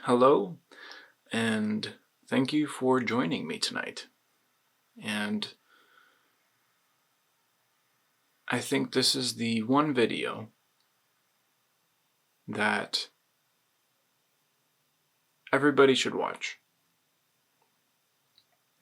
Hello, and thank you for joining me tonight. And I think this is the one video that everybody should watch.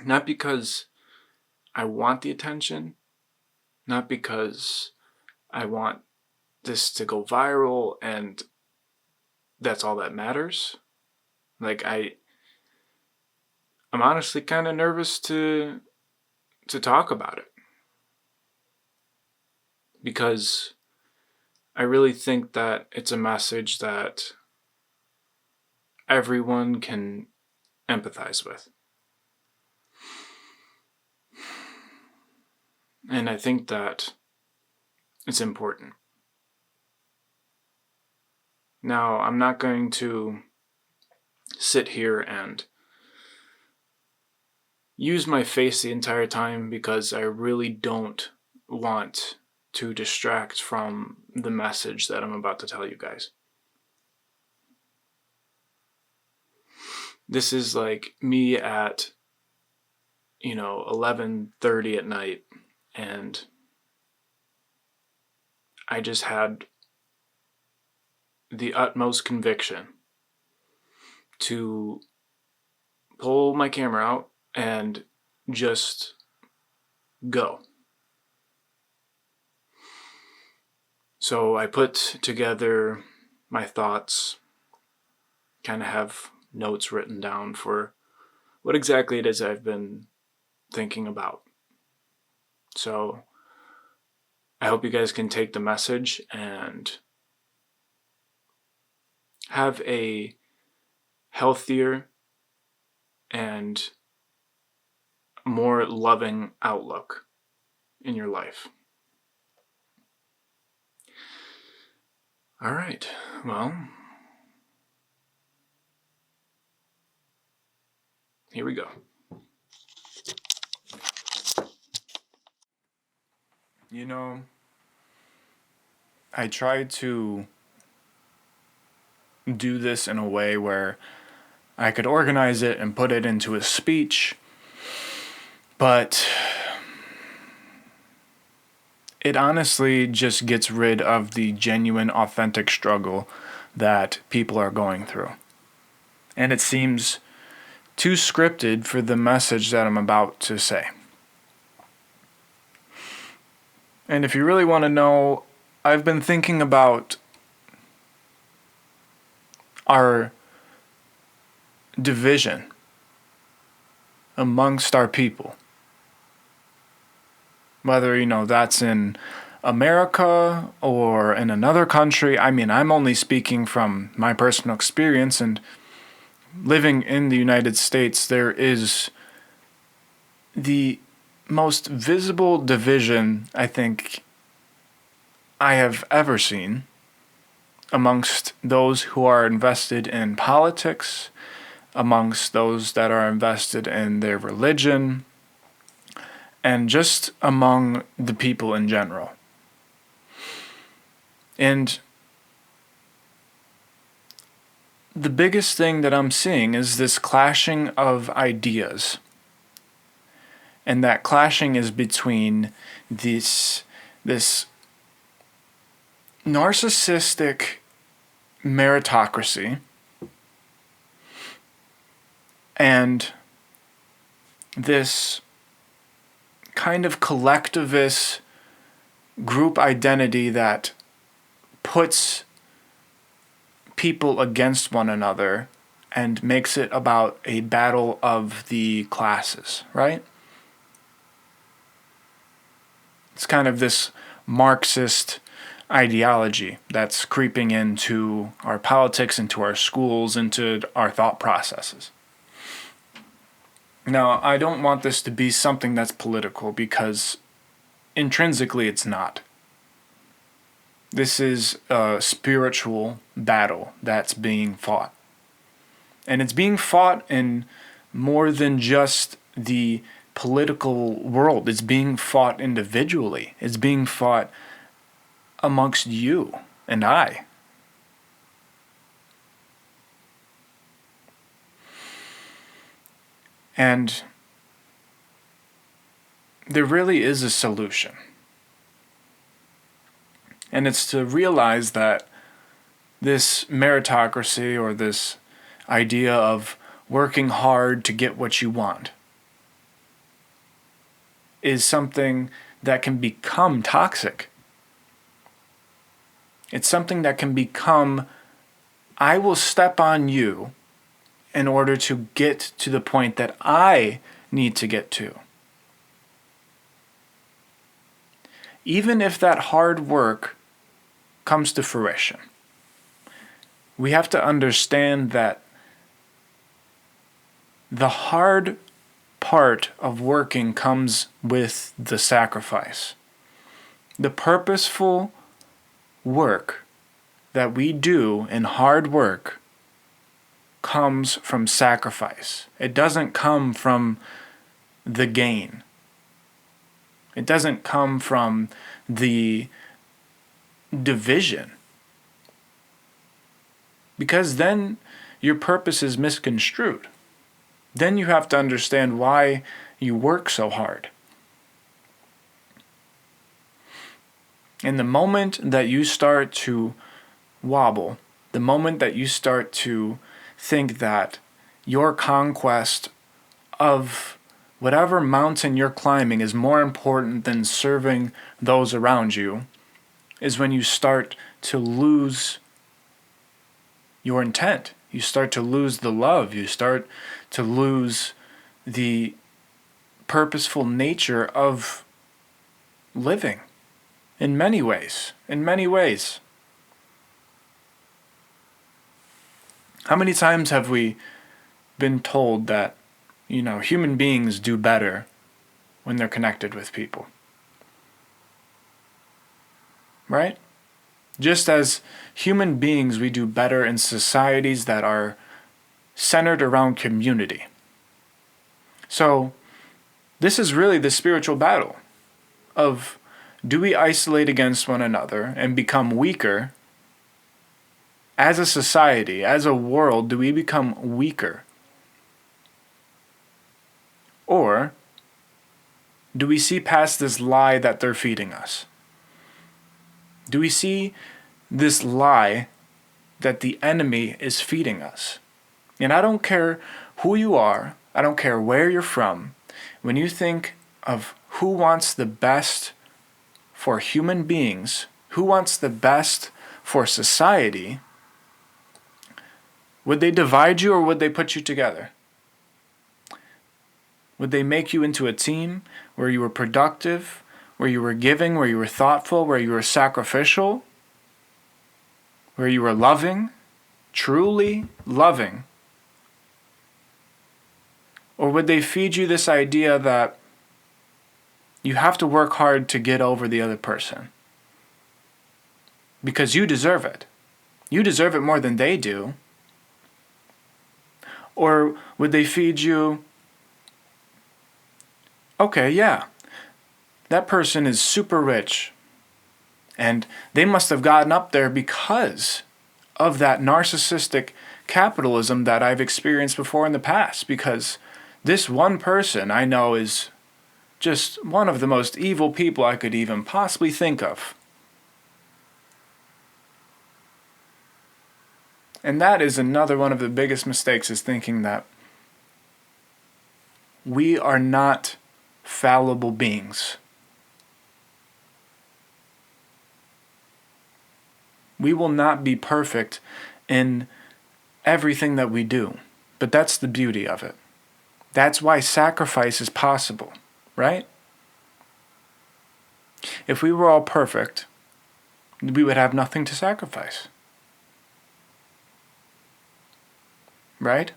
Not because I want the attention, not because I want this to go viral and that's all that matters. I'm honestly kind of nervous to talk about it. Because I really think that it's a message that everyone can empathize with. And I think that it's important. Now, I'm not going to sit here and use my face the entire time because I really don't want to distract from the message that I'm about to tell you guys. This is like me at 11:30 at night, and I just had the utmost conviction to pull my camera out and just go. So I put together my thoughts, kind of have notes written down for what exactly it is I've been thinking about. So I hope you guys can take the message and have a healthier and more loving outlook in your life. All right, well, here we go. I tried to do this in a way where I could organize it and put it into a speech, but it honestly just gets rid of the genuine, authentic struggle that people are going through. And it seems too scripted for the message that I'm about to say. And if you really want to know, I've been thinking about our division amongst our people. Whether, that's in America or in another country. I mean, I'm only speaking from my personal experience, and living in the United States, there is the most visible division I think I have ever seen amongst those who are invested in politics, amongst those that are invested in their religion, and just among the people in general. And the biggest thing that I'm seeing is this clashing of ideas. And that clashing is between this narcissistic meritocracy and this kind of collectivist group identity that puts people against one another and makes it about a battle of the classes, right? It's kind of this Marxist ideology that's creeping into our politics, into our schools, into our thought processes. Now, I don't want this to be something that's political because intrinsically it's not. This is a spiritual battle that's being fought. And it's being fought in more than just the political world. It's being fought individually. It's being fought amongst you and I. And there really is a solution. And it's to realize that this meritocracy, or this idea of working hard to get what you want, is something that can become toxic. It's something that can become, I will step on you in order to get to the point that I need to get to. Even if that hard work comes to fruition, we have to understand that the hard part of working comes with the sacrifice. The purposeful work that we do in hard work comes from sacrifice. It doesn't come from the gain. It doesn't come from the division. Because then your purpose is misconstrued. Then you have to understand why you work so hard. And the moment that you start to wobble, the moment that you start to think that your conquest of whatever mountain you're climbing is more important than serving those around you, is when you start to lose your intent. You start to lose the love. You start to lose the purposeful nature of living in many ways. In many ways. How many times have we been told that, human beings do better when they're connected with people? Right? Just as human beings, we do better in societies that are centered around community. So, this is really the spiritual battle of, do we isolate against one another and become weaker? As a society, as a world, do we become weaker? Or do we see past this lie that they're feeding us? Do we see this lie that the enemy is feeding us? And I don't care who you are, I don't care where you're from, when you think of who wants the best for human beings, who wants the best for society, would they divide you or would they put you together? Would they make you into a team where you were productive, where you were giving, where you were thoughtful, where you were sacrificial, where you were loving, truly loving? Or would they feed you this idea that you have to work hard to get over the other person? Because you deserve it. You deserve it more than they do. Or would they feed you, okay, yeah, that person is super rich, and they must have gotten up there because of that narcissistic capitalism that I've experienced before in the past, because this one person I know is just one of the most evil people I could even possibly think of. And that is another one of the biggest mistakes, is thinking that we are not fallible beings. We will not be perfect in everything that we do. But that's the beauty of it. That's why sacrifice is possible, right? If we were all perfect, we would have nothing to sacrifice. Right?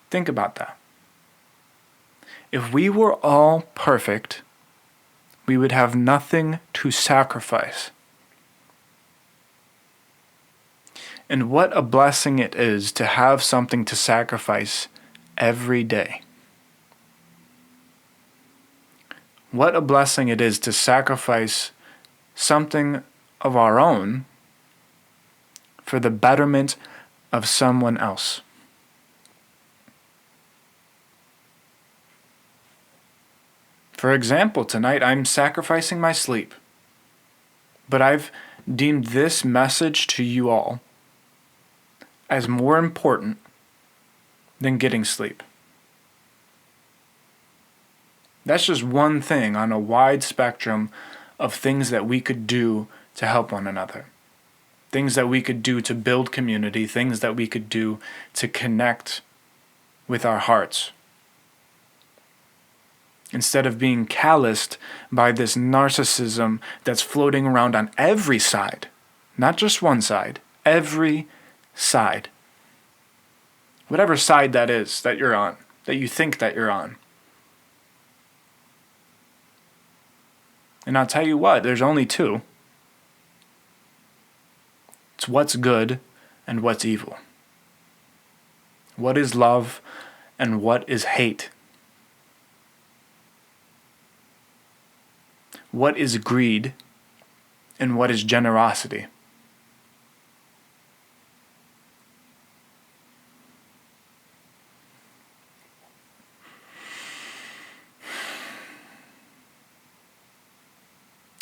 Think about that. If we were all perfect, we would have nothing to sacrifice. And what a blessing it is to have something to sacrifice every day. What a blessing it is to sacrifice something of our own for the betterment of someone else. For example, tonight I'm sacrificing my sleep, but I've deemed this message to you all as more important than getting sleep. That's just one thing on a wide spectrum of things that we could do to help one another. Things that we could do to build community, things that we could do to connect with our hearts. Instead of being calloused by this narcissism that's floating around on every side, not just one side, every side. Whatever side that is that you're on, that you think that you're on. And I'll tell you what, there's only two. It's what's good and what's evil. What is love and what is hate? What is greed and what is generosity?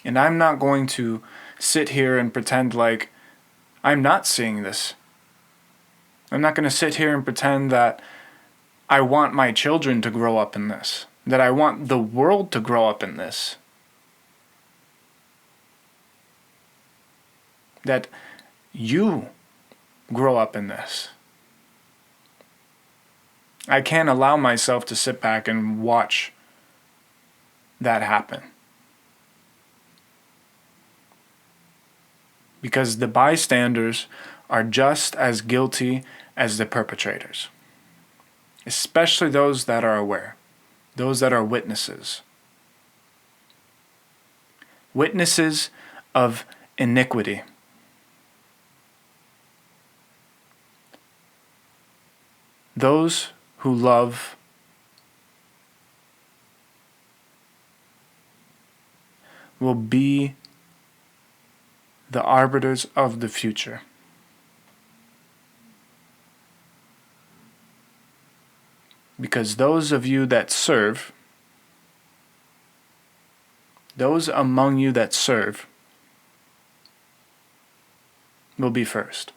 And I'm not going to sit here and pretend like I'm not seeing this. I'm not going to sit here and pretend that I want my children to grow up in this, that I want the world to grow up in this, that you grow up in this. I can't allow myself to sit back and watch that happen. Because the bystanders are just as guilty as the perpetrators, especially those that are aware, those that are witnesses. Witnesses of iniquity. Those who love will be the arbiters of the future. Because those of you that serve, those among you that serve, will be first.